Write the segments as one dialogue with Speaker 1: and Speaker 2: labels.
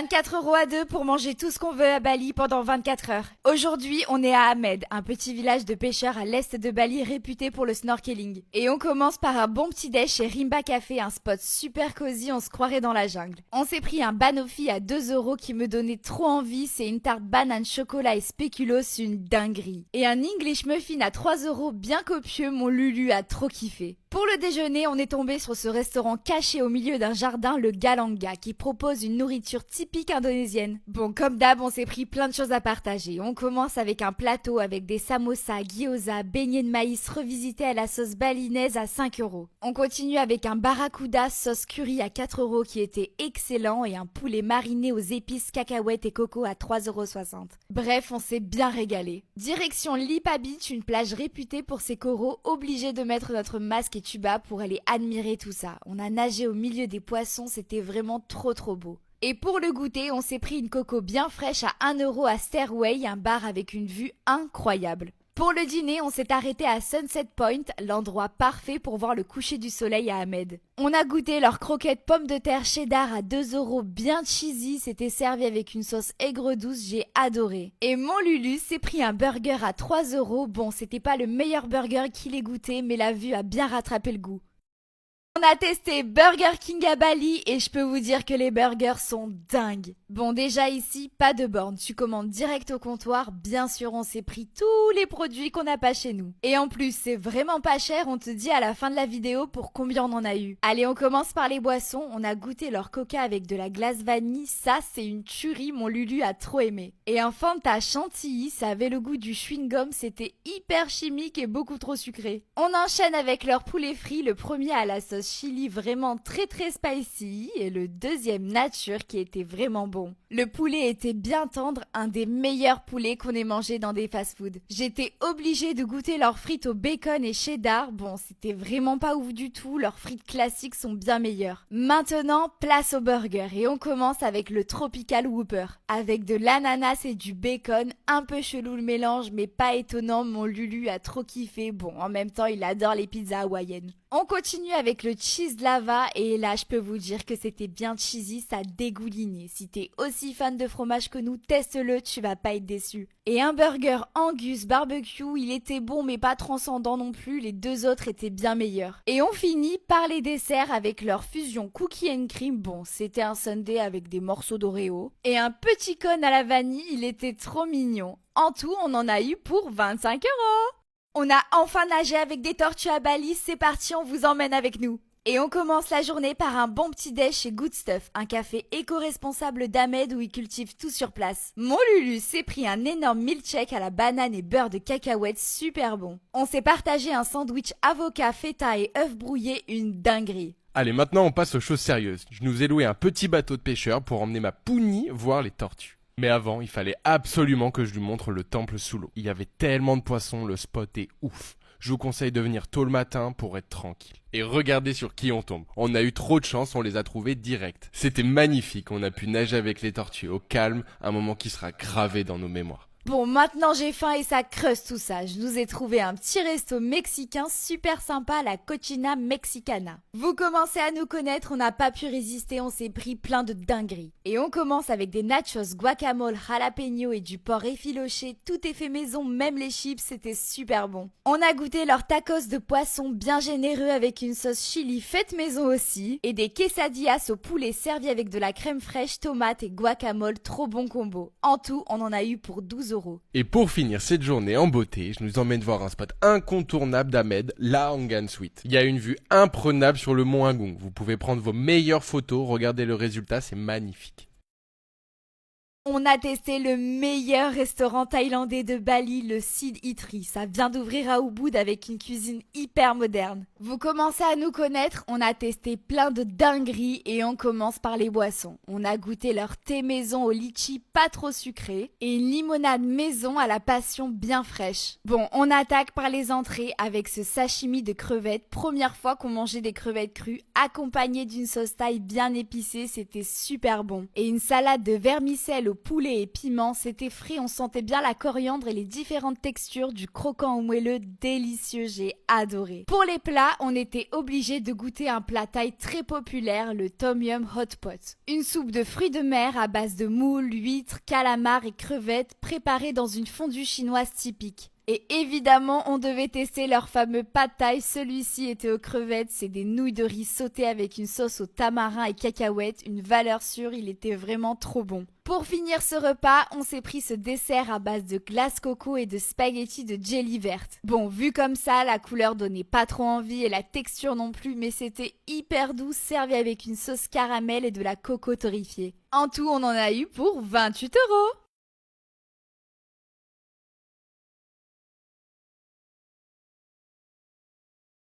Speaker 1: 24 € à deux pour manger tout ce qu'on veut à Bali pendant 24 heures. Aujourd'hui, on est à Amed, un petit village de pêcheurs à l'est de Bali réputé pour le snorkeling. Et on commence par un bon petit déj chez Rimba Café, un spot super cosy, on se croirait dans la jungle. On s'est pris un banoffee à 2 € qui me donnait trop envie, c'est une tarte banane, chocolat et spéculoos, une dinguerie. Et un English muffin à 3 € bien copieux, mon Lulu a trop kiffé. Pour le déjeuner, on est tombé sur ce restaurant caché au milieu d'un jardin, le Galanga, qui propose une nourriture typique indonésienne. Bon, comme d'hab, on s'est pris plein de choses à partager. On commence avec un plateau avec des samosas, gyoza, beignets de maïs revisités à la sauce balinaise à 5 €. On continue avec un barracuda sauce curry à 4 € qui était excellent et un poulet mariné aux épices cacahuètes et coco à 3,60 €. Bref, on s'est bien régalé. Direction Lipa Beach, une plage réputée pour ses coraux, obligés de mettre notre masque et tuba pour aller admirer tout ça. On a nagé au milieu des poissons, c'était vraiment trop beau. Et pour le goûter, on s'est pris une coco bien fraîche à 1 € à Stairway, un bar avec une vue incroyable. Pour le dîner, on s'est arrêté à Sunset Point, l'endroit parfait pour voir le coucher du soleil à Amed. On a goûté leurs croquettes pommes de terre cheddar à 2 € bien cheesy, c'était servi avec une sauce aigre douce, j'ai adoré. Et mon Lulu s'est pris un burger à 3 €, bon c'était pas le meilleur burger qu'il ait goûté, mais la vue a bien rattrapé le goût. On a testé Burger King à Bali et je peux vous dire que les burgers sont dingues. Bon, déjà ici, pas de borne, tu commandes direct au comptoir, bien sûr on s'est pris tous les produits qu'on n'a pas chez nous. Et en plus, c'est vraiment pas cher, on te dit à la fin de la vidéo pour combien on en a eu. Allez, on commence par les boissons, on a goûté leur coca avec de la glace vanille, ça c'est une tuerie, mon Lulu a trop aimé. Et un Fanta chantilly, ça avait le goût du chewing-gum, c'était hyper chimique et beaucoup trop sucré. On enchaîne avec leur poulet frit, le premier à la sauce chili vraiment très spicy et le deuxième nature qui était vraiment bon. Le poulet était bien tendre, un des meilleurs poulets qu'on ait mangé dans des fast-food. J'étais obligée de goûter leurs frites au bacon et cheddar, bon c'était vraiment pas ouf du tout, leurs frites classiques sont bien meilleures. Maintenant, place au burger et on commence avec le Tropical Whopper. Avec de l'ananas et du bacon, un peu chelou le mélange mais pas étonnant, mon Lulu a trop kiffé, bon en même temps il adore les pizzas hawaïennes. On continue avec le cheese lava et là je peux vous dire que c'était bien cheesy, ça dégoulinait. Si t'es aussi fan de fromage que nous, teste-le, tu vas pas être déçu. Et un burger Angus barbecue, il était bon mais pas transcendant non plus, les deux autres étaient bien meilleurs. Et on finit par les desserts avec leur fusion cookie and cream, bon c'était un sundae avec des morceaux d'Oreo. Et un petit cône à la vanille, il était trop mignon. En tout, on en a eu pour 25 €. On a enfin nagé avec des tortues à Bali, c'est parti, on vous emmène avec nous. Et on commence la journée par un bon petit déj chez Good Stuff, un café éco-responsable d'Amed où ils cultivent tout sur place. Mon Lulu s'est pris un énorme milkshake à la banane et beurre de cacahuète super bon. On s'est partagé un sandwich avocat, feta et œufs brouillés, une dinguerie.
Speaker 2: Allez, maintenant on passe aux choses sérieuses. Je nous ai loué un petit bateau de pêcheur pour emmener ma Pouni voir les tortues. Mais avant, il fallait absolument que je lui montre le temple sous l'eau. Il y avait tellement de poissons, le spot est ouf. Je vous conseille de venir tôt le matin pour être tranquille. Et regardez sur qui on tombe. On a eu trop de chance, on les a trouvés direct. C'était magnifique, on a pu nager avec les tortues au calme, un moment qui sera gravé dans nos mémoires.
Speaker 1: Bon, maintenant j'ai faim et ça creuse tout ça. Je nous ai trouvé un petit resto mexicain super sympa, la Cochina Mexicana. Vous commencez à nous connaître, on n'a pas pu résister, on s'est pris plein de dingueries. Et on commence avec des nachos, guacamole, jalapeno et du porc effiloché. Tout est fait maison, même les chips, c'était super bon. On a goûté leurs tacos de poisson bien généreux avec une sauce chili faite maison aussi. Et des quesadillas au poulet servis avec de la crème fraîche, tomate et guacamole, trop bon combo. En tout, on en a eu pour 12 €.
Speaker 2: Et pour finir cette journée en beauté, je nous emmène voir un spot incontournable d'Amed, la Hangan Suite. Il y a une vue imprenable sur le mont Agung. Vous pouvez prendre vos meilleures photos, regardez le résultat, c'est magnifique.
Speaker 1: On a testé le meilleur restaurant thaïlandais de Bali, le Sid Eatery. Ça vient d'ouvrir à Ubud avec une cuisine hyper moderne. Vous commencez à nous connaître, on a testé plein de dingueries et on commence par les boissons. On a goûté leur thé maison au litchi pas trop sucré et une limonade maison à la passion bien fraîche. Bon, on attaque par les entrées avec ce sashimi de crevettes. Première fois qu'on mangeait des crevettes crues accompagnées d'une sauce thaï bien épicée, c'était super bon. Et une salade de vermicelle au poulet et piment, c'était frais, on sentait bien la coriandre et les différentes textures du croquant au moelleux délicieux, j'ai adoré. Pour les plats, on était obligé de goûter un plat thaï très populaire, le Tom Yum Hot Pot. Une soupe de fruits de mer à base de moules, huîtres, calamars et crevettes préparée dans une fondue chinoise typique. Et évidemment, on devait tester leur fameux pad thai. Celui-ci était aux crevettes. C'est des nouilles de riz sautées avec une sauce au tamarin et cacahuètes. Une valeur sûre, il était vraiment trop bon. Pour finir ce repas, on s'est pris ce dessert à base de glace coco et de spaghettis de jelly verte. Bon, vu comme ça, la couleur donnait pas trop envie et la texture non plus, mais c'était hyper doux, servi avec une sauce caramel et de la coco torréfiée. En tout, on en a eu pour 28 €.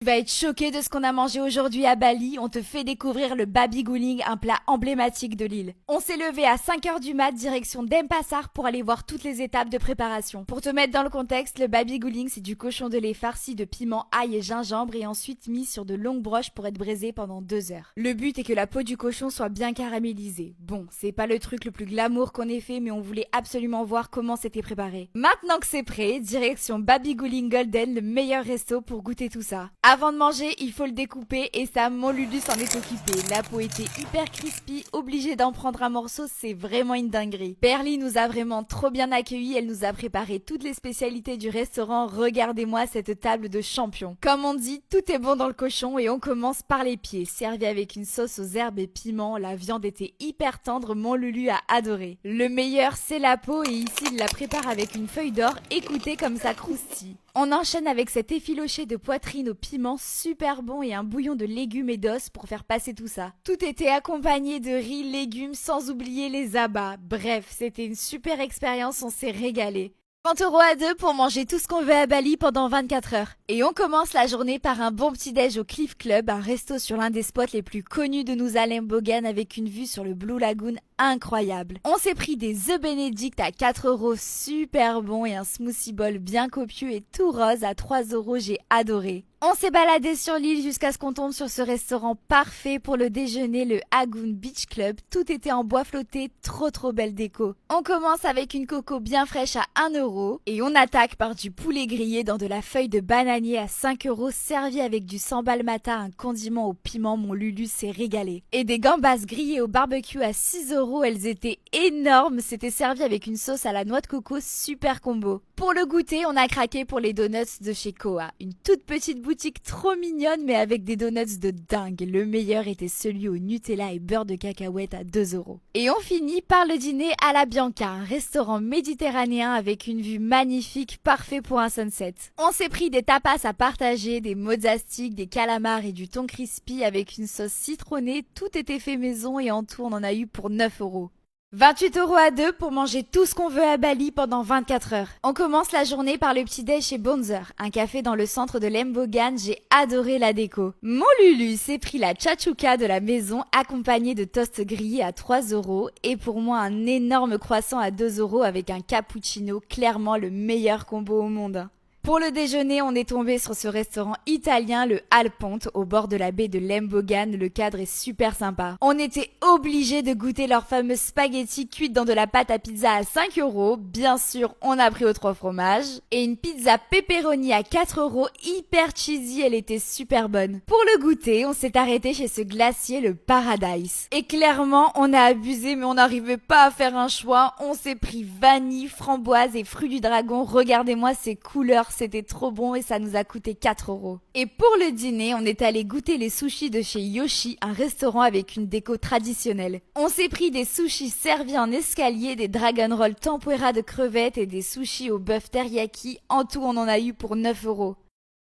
Speaker 1: Tu vas être choqué de ce qu'on a mangé aujourd'hui à Bali. On te fait découvrir le babi guling, un plat emblématique de l'île. On s'est levé à 5 h du mat, direction Denpasar pour aller voir toutes les étapes de préparation. Pour te mettre dans le contexte, le babi guling, c'est du cochon de lait farci de piment, ail et gingembre et ensuite mis sur de longues broches pour être braisé pendant 2 heures. Le but est que la peau du cochon soit bien caramélisée. Bon, c'est pas le truc le plus glamour qu'on ait fait, mais on voulait absolument voir comment c'était préparé. Maintenant que c'est prêt, direction Babi Guling Golden, le meilleur resto pour goûter tout ça. Avant de manger, il faut le découper et ça, mon Lulu s'en est occupé. La peau était hyper crispy, obligée d'en prendre un morceau, c'est vraiment une dinguerie. Perly nous a vraiment trop bien accueillis, elle nous a préparé toutes les spécialités du restaurant. Regardez-moi cette table de champions. Comme on dit, tout est bon dans le cochon et on commence par les pieds. Servi avec une sauce aux herbes et piments, la viande était hyper tendre, mon Lulu a adoré. Le meilleur, c'est la peau et ici il la prépare avec une feuille d'or, écoutez comme ça croustille. On enchaîne avec cet effiloché de poitrine au piment super bon et un bouillon de légumes et d'os pour faire passer tout ça. Tout était accompagné de riz, légumes, sans oublier les abats. Bref, c'était une super expérience, on s'est régalé. 30 € à deux pour manger tout ce qu'on veut à Bali pendant 24 heures. Et on commence la journée par un bon petit-déj au Cliff Club, un resto sur l'un des spots les plus connus de Nusa Lembongan avec une vue sur le Blue Lagoon incroyable. On s'est pris des œufs Benedict à 4 € super bon et un smoothie bowl bien copieux et tout rose à 3 €, j'ai adoré. On s'est baladé sur l'île jusqu'à ce qu'on tombe sur ce restaurant parfait pour le déjeuner, le Agoon Beach Club. Tout était en bois flotté, trop belle déco. On commence avec une coco bien fraîche à 1 € et on attaque par du poulet grillé dans de la feuille de bananier à 5 € servi avec du sambal mata, un condiment au piment, mon Lulu s'est régalé. Et des gambas grillées au barbecue à 6 €, elles étaient énormes, c'était servi avec une sauce à la noix de coco, super combo. Pour le goûter, on a craqué pour les donuts de chez Koa, une toute petite boutique trop mignonne mais avec des donuts de dingue. Le meilleur était celui au Nutella et beurre de cacahuète à 2 €. Et on finit par le dîner à la Bianca, un restaurant méditerranéen avec une vue magnifique, parfait pour un sunset. On s'est pris des tapas à partager, des mozzastiques, des calamars et du thon crispy avec une sauce citronnée. Tout était fait maison et en tout on en a eu pour 9 €. 28 € à deux pour manger tout ce qu'on veut à Bali pendant 24 heures. On commence la journée par le petit-déj chez Bonzer, un café dans le centre de Lembongan. J'ai adoré la déco. Mon Lulu s'est pris la tchatchouka de la maison accompagnée de toast grillés à 3 € et pour moi un énorme croissant à 2 € avec un cappuccino, clairement le meilleur combo au monde. Pour le déjeuner, on est tombé sur ce restaurant italien, le Alponte, au bord de la baie de Lembongan. Le cadre est super sympa. On était obligé de goûter leurs fameux spaghettis cuites dans de la pâte à pizza à 5 €. Bien sûr, on a pris aux 3 fromages. Et une pizza pepperoni à 4 €, hyper cheesy, elle était super bonne. Pour le goûter, on s'est arrêté chez ce glacier, le Paradise. Et clairement, on a abusé, mais on n'arrivait pas à faire un choix. On s'est pris vanille, framboise et fruits du dragon. Regardez-moi ces couleurs. C'était trop bon et ça nous a coûté 4 €. Et pour le dîner, on est allé goûter les sushis de chez Yoshi, un restaurant avec une déco traditionnelle. On s'est pris des sushis servis en escalier, des dragon rolls tempura de crevettes et des sushis au bœuf teriyaki. En tout, on en a eu pour 9 €.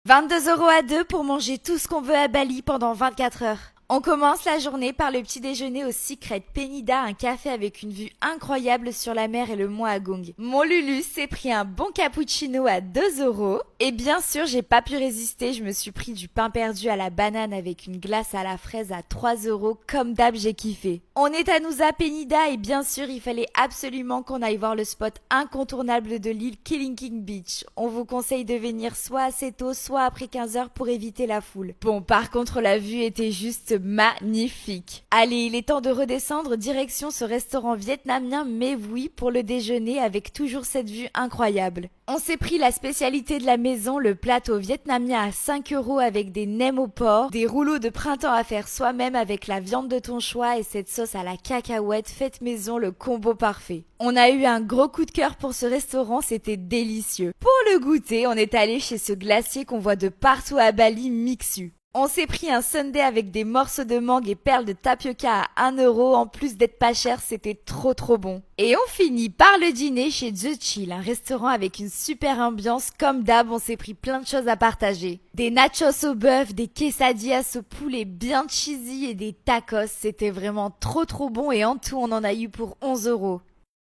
Speaker 1: 22 € à deux pour manger tout ce qu'on veut à Bali pendant 24 heures. On commence la journée par le petit déjeuner au Secret Penida, un café avec une vue incroyable sur la mer et le mont Agung. Mon Lulu s'est pris un bon cappuccino à 2 € et bien sûr j'ai pas pu résister, je me suis pris du pain perdu à la banane avec une glace à la fraise à 3 €. Comme d'hab, j'ai kiffé. On est à Nusa Penida et bien sûr il fallait absolument qu'on aille voir le spot incontournable de l'île, Killing King Beach. On vous conseille de venir soit assez tôt, soit après 15 h pour éviter la foule. Bon, par contre la vue était juste magnifique. Allez, il est temps de redescendre direction ce restaurant vietnamien mais oui pour le déjeuner avec toujours cette vue incroyable. On s'est pris la spécialité de la maison, le plateau vietnamien à 5 € avec des nems au porc, des rouleaux de printemps à faire soi-même avec la viande de ton choix et cette sauce à la cacahuète faite maison, le combo parfait. On a eu un gros coup de cœur pour ce restaurant, c'était délicieux. Pour le goûter, on est allé chez ce glacier qu'on voit de partout à Bali, Mixu. On s'est pris un sundae avec des morceaux de mangue et perles de tapioca à 1 €. En plus d'être pas cher, c'était trop bon. Et on finit par le dîner chez The Chill, un restaurant avec une super ambiance. Comme d'hab, on s'est pris plein de choses à partager. Des nachos au bœuf, des quesadillas au poulet bien cheesy et des tacos. C'était vraiment trop bon et en tout, on en a eu pour 11 €.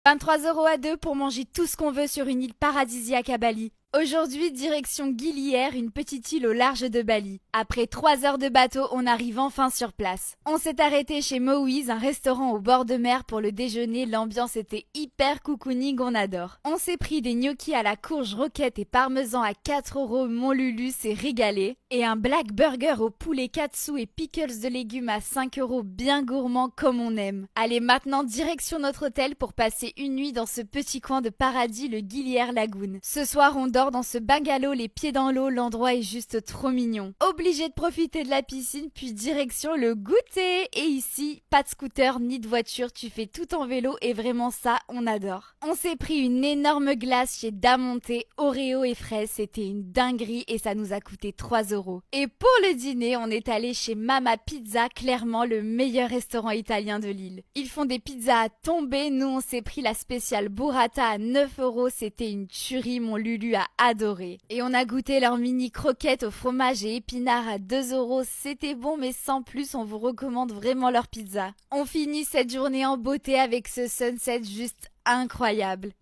Speaker 1: 23 € à deux pour manger tout ce qu'on veut sur une île paradisiaque à Bali. Aujourd'hui, direction Gili, une petite île au large de Bali. Après 3 heures de bateau, on arrive enfin sur place. On s'est arrêté chez Moïse, un restaurant au bord de mer pour le déjeuner. L'ambiance était hyper cocooning, on adore. On s'est pris des gnocchis à la courge roquette et parmesan à 4 €. Mon Lulu s'est régalé. Et un black burger au poulet katsu et pickles de légumes à 5 € bien gourmand comme on aime. Allez, maintenant direction notre hôtel pour passer une nuit dans ce petit coin de paradis, le Gili Lagoon. Ce soir, on dort dans ce bungalow les pieds dans l'eau, l'endroit est juste trop mignon. Obligé de profiter de la piscine puis direction le goûter. Et ici, pas de scooter ni de voiture, tu fais tout en vélo et vraiment ça, on adore. On s'est pris une énorme glace chez Damonte, Oreo et fraises, c'était une dinguerie et ça nous a coûté 3 €. Et pour le dîner, on est allé chez Mama Pizza, clairement le meilleur restaurant italien de l'île. Ils font des pizzas à tomber, nous on s'est pris la spéciale burrata à 9 €, c'était une tuerie, mon Lulu a adoré. Et on a goûté leur mini croquettes au fromage et épinards à 2 €, c'était bon mais sans plus, on vous recommande vraiment leur pizza. On finit cette journée en beauté avec ce sunset juste incroyable.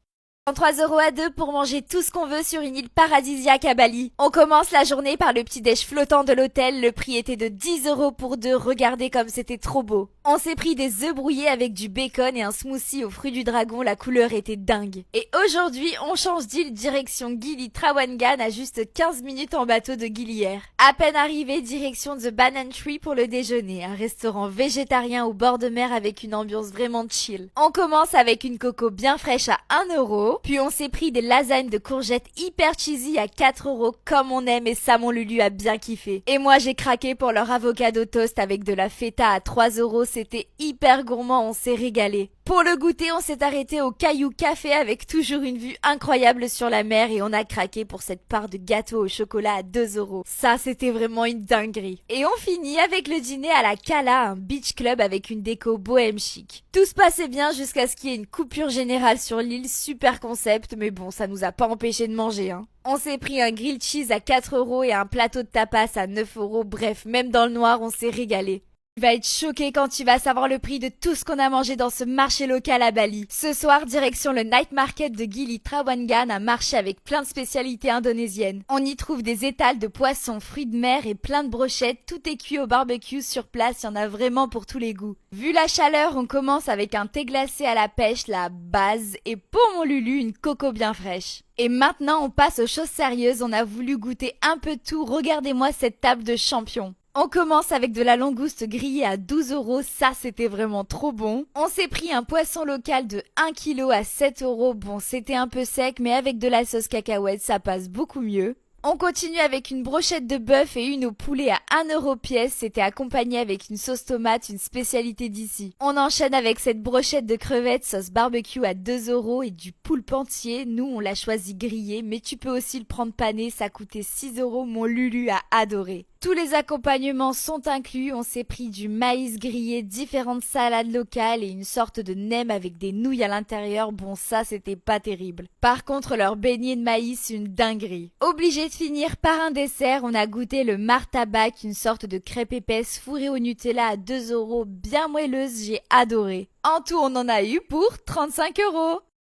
Speaker 1: 3 € à deux pour manger tout ce qu'on veut sur une île paradisiaque à Bali. On commence la journée par le petit-déj flottant de l'hôtel. Le prix était de 10 € pour deux. Regardez comme c'était trop beau. On s'est pris des œufs brouillés avec du bacon et un smoothie aux fruits du dragon. La couleur était dingue. Et aujourd'hui, on change d'île direction Gili Trawangan à juste 15 minutes en bateau de Gili Air. À peine arrivé, direction The Banana Tree pour le déjeuner. Un restaurant végétarien au bord de mer avec une ambiance vraiment chill. On commence avec une coco bien fraîche à 1 €. Puis on s'est pris des lasagnes de courgettes hyper cheesy à 4 € comme on aime et ça mon Lulu a bien kiffé. Et moi j'ai craqué pour leur avocado toast avec de la feta à 3 €, c'était hyper gourmand, on s'est régalé. Pour le goûter, on s'est arrêté au Caillou Café avec toujours une vue incroyable sur la mer et on a craqué pour cette part de gâteau au chocolat à 2 €. Ça, c'était vraiment une dinguerie. Et on finit avec le dîner à la Cala, un beach club avec une déco bohème chic. Tout se passait bien jusqu'à ce qu'il y ait une coupure générale sur l'île, super concept, mais bon, ça nous a pas empêché de manger, hein. On s'est pris un grilled cheese à 4 € et un plateau de tapas à 9 €. Bref, même dans le noir, on s'est régalé. Tu vas être choqué quand tu vas savoir le prix de tout ce qu'on a mangé dans ce marché local à Bali. Ce soir, direction le night market de Gili Trawangan, un marché avec plein de spécialités indonésiennes. On y trouve des étals de poissons, fruits de mer et plein de brochettes. Tout est cuit au barbecue sur place, il y en a vraiment pour tous les goûts. Vu la chaleur, on commence avec un thé glacé à la pêche, la base, et pour mon Lulu, une coco bien fraîche. Et maintenant, on passe aux choses sérieuses, on a voulu goûter un peu de tout. Regardez-moi cette table de champions. On commence avec de la langouste grillée à 12 €, ça c'était vraiment trop bon. On s'est pris un poisson local de 1 kg à 7 €, bon c'était un peu sec mais avec de la sauce cacahuète ça passe beaucoup mieux. On continue avec une brochette de bœuf et une au poulet à 1 € pièce, c'était accompagné avec une sauce tomate, une spécialité d'ici. On enchaîne avec cette brochette de crevettes sauce barbecue à 2 € et du poulpe entier, nous on l'a choisi grillé mais tu peux aussi le prendre pané, ça coûtait 6 €, mon Lulu a adoré. Tous les accompagnements sont inclus, on s'est pris du maïs grillé, différentes salades locales et une sorte de nem avec des nouilles à l'intérieur, bon ça c'était pas terrible. Par contre leur beignet de maïs, une dinguerie. Obligé de finir par un dessert, on a goûté le martabak, une sorte de crêpe épaisse fourrée au Nutella à 2 €, bien moelleuse, j'ai adoré. En tout on en a eu pour 35 €.